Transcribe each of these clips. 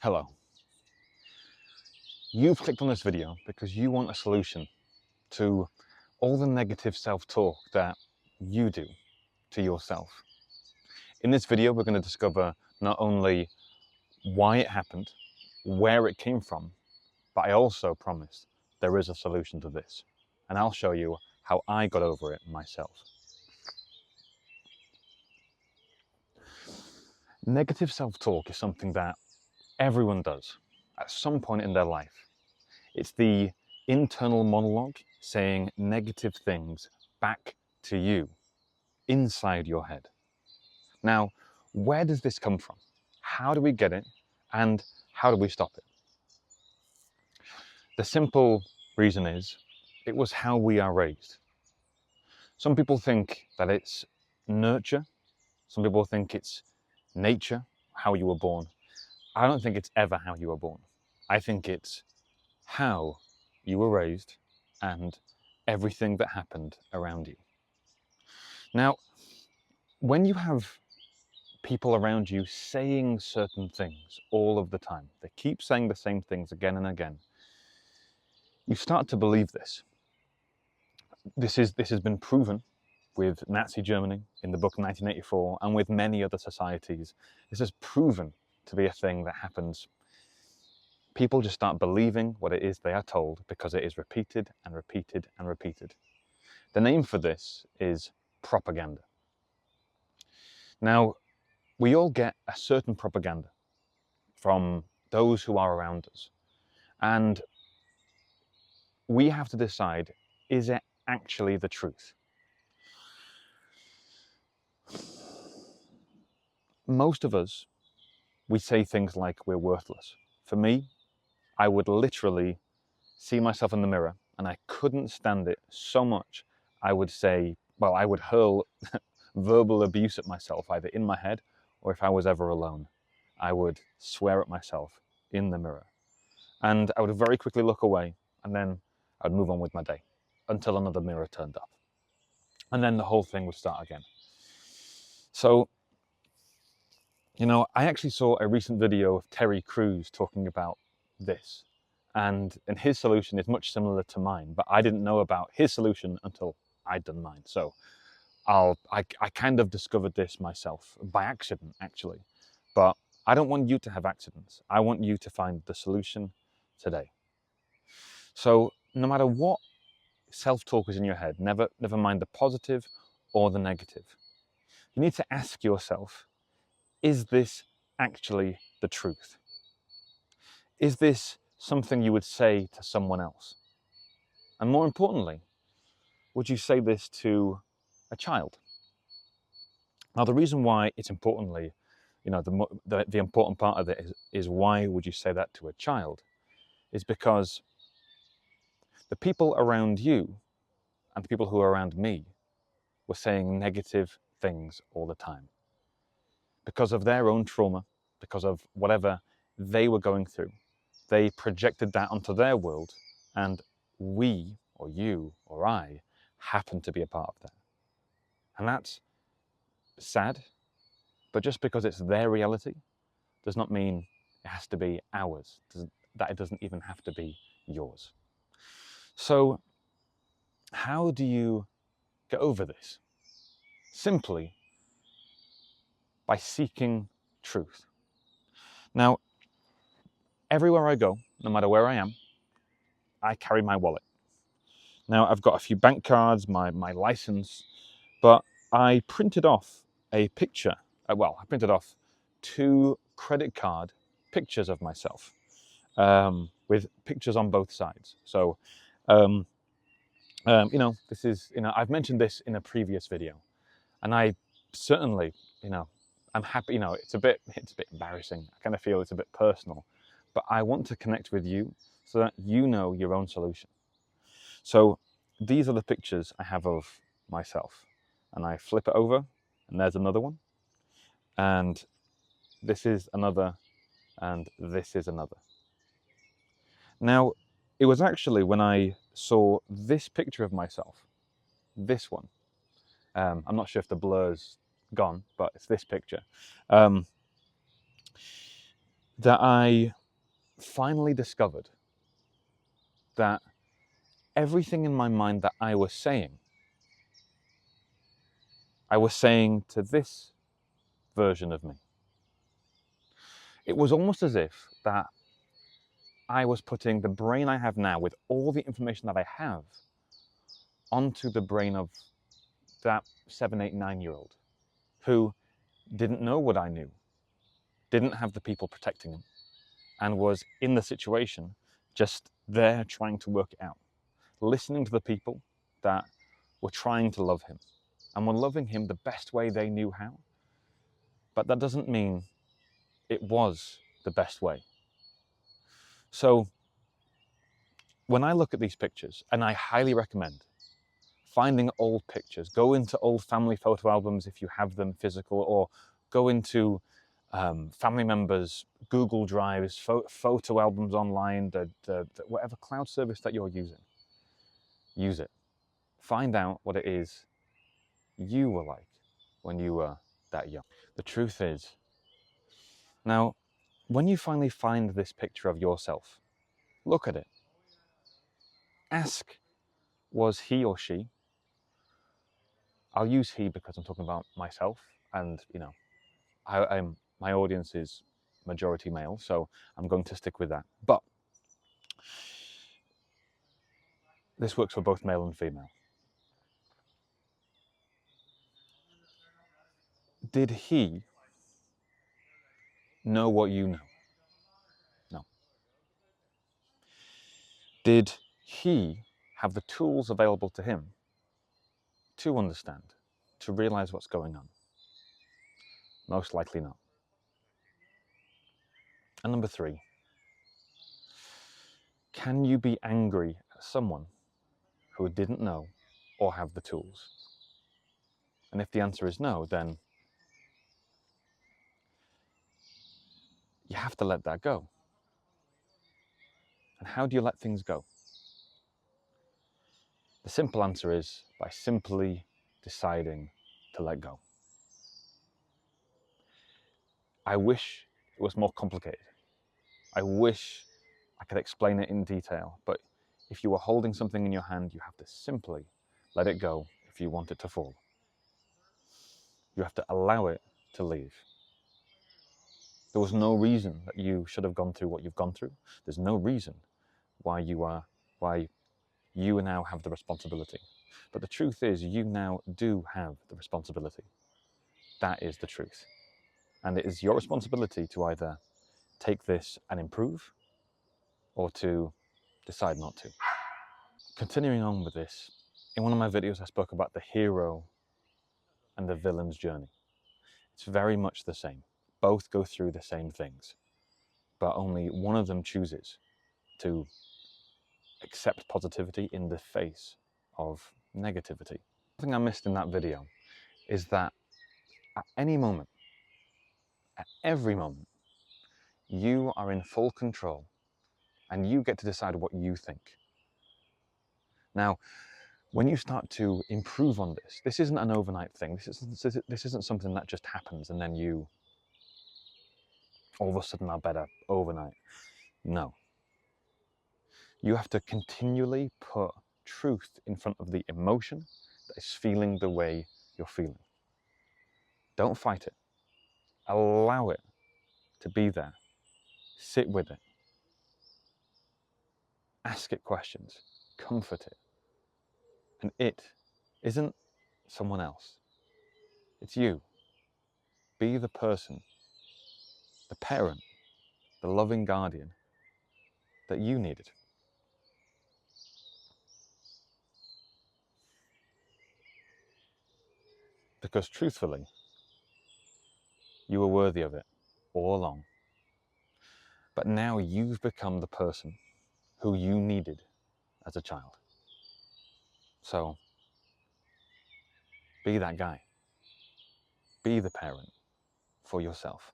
Hello. You've clicked on this video because you want a solution to all the negative self-talk that you do to yourself. In this video, we're going to discover not only why it happened, where it came from, but I also promise there is a solution to this. And I'll show you how I got over it myself. Negative self-talk is something that everyone does at some point in their life. It's the internal monologue saying negative things back to you, inside your head. Now, where does this come from? How do we get it? And how do we stop it? The simple reason is, it was how we are raised. Some people think that it's nurture. Some people think it's nature, how you were born. I don't think it's ever how you were born. I think it's how you were raised and everything that happened around you. Now, when you have people around you saying certain things all of the time, they keep saying the same things again and again, you start to believe this. This has been proven with Nazi Germany in the book 1984 and with many other societies. This is proven to be a thing that happens. People just start believing what it is they are told because it is repeated and repeated and repeated. The name for this is propaganda. Now, we all get a certain propaganda from those who are around us. And we have to decide, is it actually the truth? Most of us, we say things like we're worthless. For me, I would literally see myself in the mirror and I couldn't stand it so much. I would say, well, I would hurl verbal abuse at myself, either in my head or if I was ever alone. I would swear at myself in the mirror. And I would very quickly look away and then I would move on with my day until another mirror turned up. And then the whole thing would start again. So, I actually saw a recent video of Terry Crews talking about this. And his solution is much similar to mine, but I didn't know about his solution until I'd done mine. So I kind of discovered this myself by accident, actually. But I don't want you to have accidents. I want you to find the solution today. So no matter what self-talk is in your head, never mind the positive or the negative, you need to ask yourself, is this actually the truth? Is this something you would say to someone else? And more importantly, would you say this to a child? Now, the reason why it's importantly, the important part of it is why would you say that to a child? Is because the people around you and the people who are around me were saying negative things all the time. Because of their own trauma, because of whatever they were going through, they projected that onto their world, and we, or you, or I, happen to be a part of that. And that's sad, but just because it's their reality does not mean it has to be ours, that it doesn't even have to be yours. So how do you get over this? Simply by seeking truth. Now, everywhere I go, no matter where I am, I carry my wallet. Now, I've got a few bank cards, my license, but I printed off a picture. I printed off 2 credit card pictures of myself with pictures on both sides. So, this is, I've mentioned this in a previous video, and I certainly, I'm happy. It's a bit embarrassing. I kind of feel it's a bit personal, but I want to connect with you so that you know your own solution. So these are the pictures I have of myself, and I flip it over and there's another one, and this is another, and this is another. Now, it was actually when I saw this picture of myself, this one, I'm not sure if the blur's gone, but it's this picture. that I finally discovered that everything in my mind that I was saying to this version of me. It was almost as if that I was putting the brain I have now with all the information that I have onto the brain of that 7, 8, 9-year-old who didn't know what I knew, didn't have the people protecting him, and was in the situation just there trying to work it out, listening to the people that were trying to love him and were loving him the best way they knew how. But that doesn't mean it was the best way. So when I look at these pictures, and I highly recommend finding old pictures, go into old family photo albums if you have them physical, or go into family members' Google Drives, photo albums online, the whatever cloud service that you're using. Use it. Find out what it is you were like when you were that young. The truth is, now, when you finally find this picture of yourself, look at it. Ask, was he or she? I'll use he because I'm talking about myself, and my audience is majority male, so I'm going to stick with that. But this works for both male and female. Did he know what you know? No. Did he have the tools available to him to understand, to realize what's going on? Most likely not. And number 3, can you be angry at someone who didn't know or have the tools? And if the answer is no, then you have to let that go. And how do you let things go? The simple answer is by simply deciding to let go. I wish it was more complicated. I wish I could explain it in detail, but if you are holding something in your hand, you have to simply let it go if you want it to fall. You have to allow it to leave. There was no reason that you should have gone through what you've gone through. There's no reason why you now have the responsibility. But the truth is, you now do have the responsibility. That is the truth. And it is your responsibility to either take this and improve, or to decide not to. Continuing on with this, in one of my videos I spoke about the hero and the villain's journey. It's very much the same. Both go through the same things, but only one of them chooses to accept positivity in the face of negativity. Something I missed in that video is that at any moment, at every moment, you are in full control and you get to decide what you think. Now, when you start to improve on this, this isn't an overnight thing. This isn't something that just happens and then you all of a sudden are better overnight. No. You have to continually put truth in front of the emotion that is feeling the way you're feeling. Don't fight it. Allow it to be there. Sit with it. Ask it questions. Comfort it. And it isn't someone else. It's you. Be the person, the parent, the loving guardian that you needed. Because truthfully, you were worthy of it all along. But now you've become the person who you needed as a child. So, be that guy. Be the parent for yourself.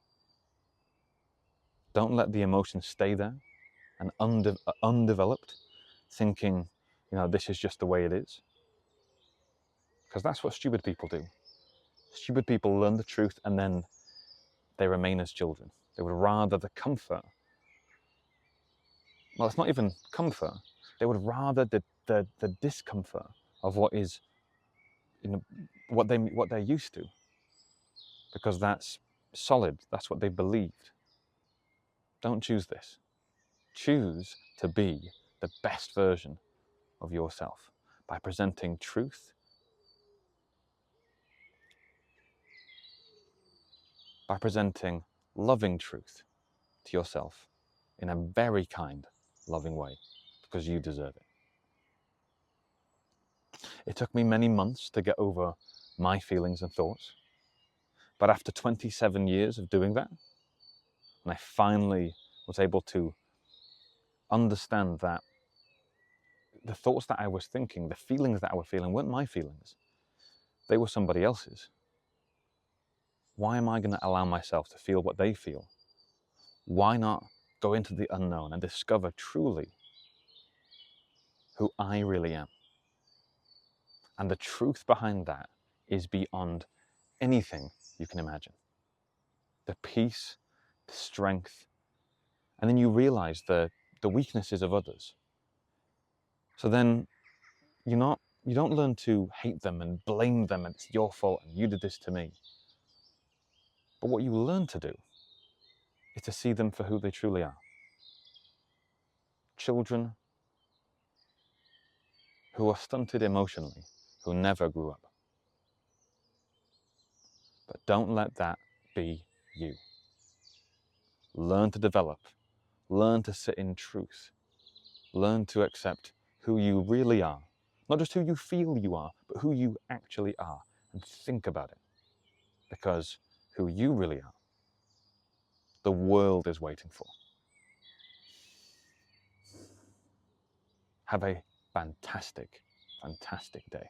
Don't let the emotions stay there and undeveloped, thinking, this is just the way it is. Because that's what stupid people do. Stupid people learn the truth and then they remain as children. They would rather the comfort. Well, it's not even comfort. They would rather the discomfort of what is, what they're used to, because that's solid. That's what they believed. Don't choose this. Choose to be the best version of yourself by presenting truth, by presenting loving truth to yourself in a very kind, loving way, because you deserve it. It took me many months to get over my feelings and thoughts, but after 27 years of doing that, and I finally was able to understand that the thoughts that I was thinking, the feelings that I was feeling weren't my feelings. They were somebody else's. Why am I going to allow myself to feel what they feel? Why not go into the unknown and discover truly who I really am? And the truth behind that is beyond anything you can imagine. The peace, the strength, and then you realize the weaknesses of others. So then you don't learn to hate them and blame them and it's your fault and you did this to me. But what you learn to do is to see them for who they truly are. Children who are stunted emotionally, who never grew up. But don't let that be you. Learn to develop. Learn to sit in truth. Learn to accept who you really are. Not just who you feel you are, but who you actually are. And think about it. Because who you really are, the world is waiting for. Have a fantastic, fantastic day.